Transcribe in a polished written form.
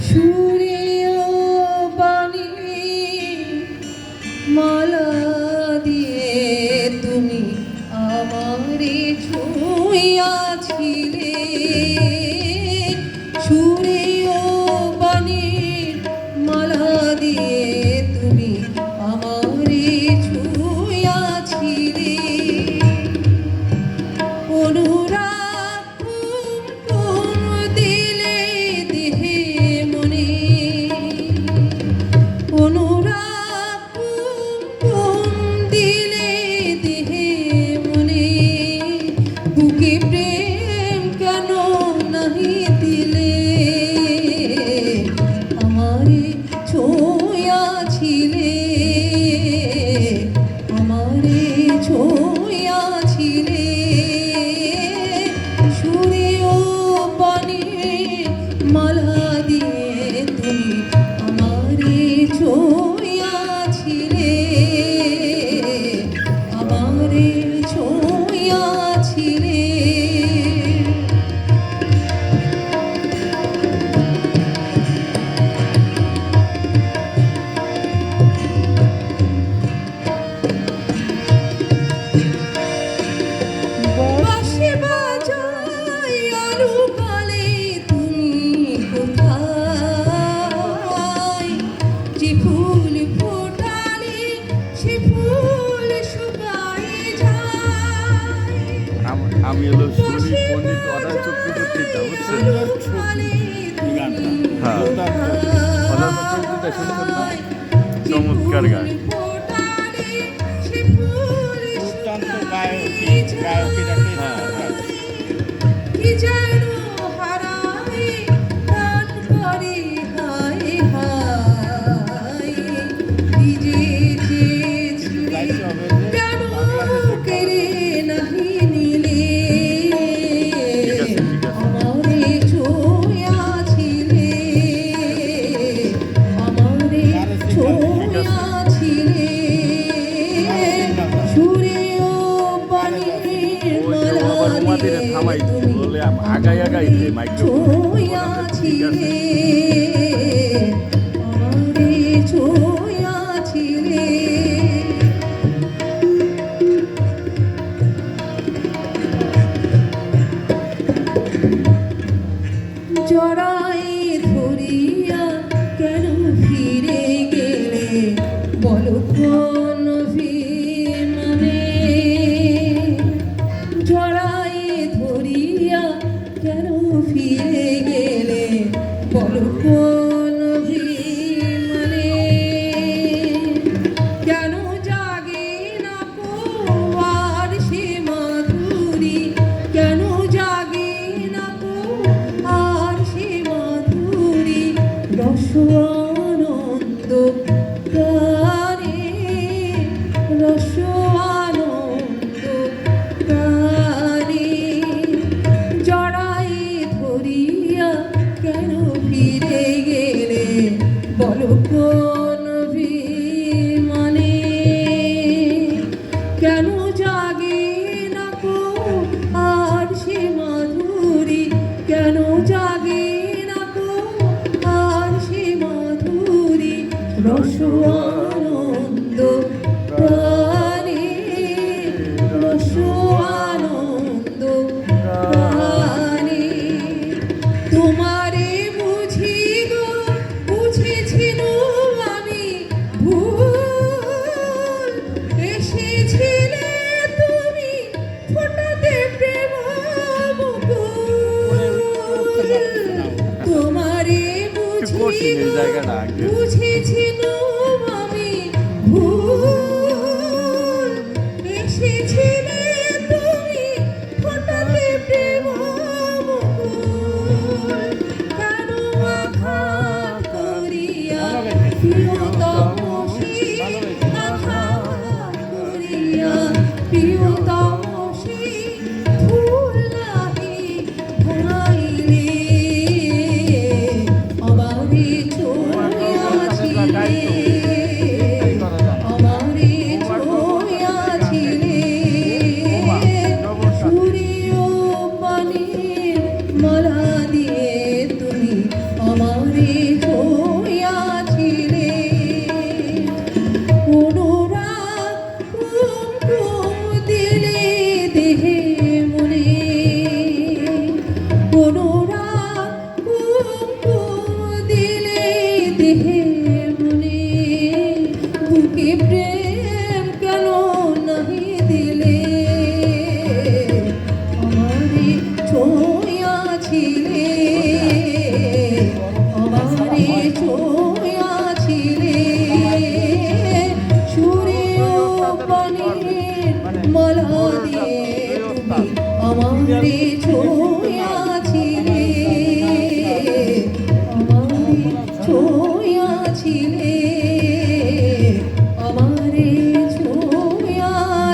সুরে ও বাণী মালা দিয়ে তুমি আমারে ছুঁয়াছিলে, সুরে ও বাণীর মালা দিয়ে তুমি আমারে ছুঁয়াছিলে। অনুরাগ কুমকুম দিলে দেহে মনে, অনুরাগ কুমকুম দিলে দেহে মনে, বুকে প্রেম কেন নাহি দিলে, আমারে ছোঁয়াছিলে, আমারে ছোঁয়াছিলে। সুরে ও বাণীর মালা দিয়ে তুমি আমারে ছোঁয়াছিলে, আমারে ছোঁয়াছিলে। বাঁশি বাজাই আলুকালে তুমি কোথায়, যে ফুল ফোটালে সে ফুল শুকায় যায়। আমি হলো সুরি পণ্ডিত অধা চক্রবর্তীটা বুঝছেন? হ্যাঁ, অধা চক্রবর্তীটা শুনছেন না? চমৎকার গান। কি যেন হারাই গান করে হায় হায়, ভিজেছে কেন কেড়ে নাহি নিলে, আমারে ছোঁয়াছিলে, আমারে ছোঁয়াছিলে। সুরে ও বাণীর মালা দিয়ে তুমি আগাই আগাই ছোঁয়াছিলে, আমারে ছোঁয়াছিলে। জড়াই ধরিয়া কেন ফিরে গেলে, বলো কোন অভিমানে, জড়াই ধরিয়া কেন ফিরে গেলে, বলো কোন অভিমানে, কেন জাগে না কো আর সে মাধুরী, কেন জাগে না কো আর সে মাধুরী, রস আনন্দ প্রাণে, রস আনন্দ প্রাণে, জড়াই ধরিয়া কেন ফিরে গেলে, বলো কোন অভিমানে, কেন জাগে না কো আর সে মাধুরী, কেন জাগে না কো আর সে মাধুরী, রস আনন্দ প্রাণে, রস আনন্দ প্রাণে। তোমারে বুঝি গো বুঝেছিলু আমি ভুল, এসেছিলে তুমি ফোটাতে প্রেম মুকুল, তোমারে বুঝি গো বুঝেছিলু আমি ভুল, এসেছিলে তুমি ফোটাতে প্রেম মুকুল, কেন আঘাত করিয়া প্রিয়তম সেই আঘাত করিয়া প্রিয়তম সেই ফুল নাহি ভরাইলে, আমারে ছোঁয়াছিলে। মালা দিয়ে তুমি আমারে ছোঁয়াছিলে অনুরাগ কুমকুম দিলে দেহে মনে অনুরাগ কুমকুম দিলে দেহে মনে বুকে প্রেম কেন নাহি দিলে আমারে ছোঁয়াছিলে আমারে ছোঁয়াছিলে সুরে ও পানির মালা দিয়ে তুমি আমারে ছোঁয়াছিলে আমারে ছোঁয়াছিলে আমারে ছোঁয়াছিলে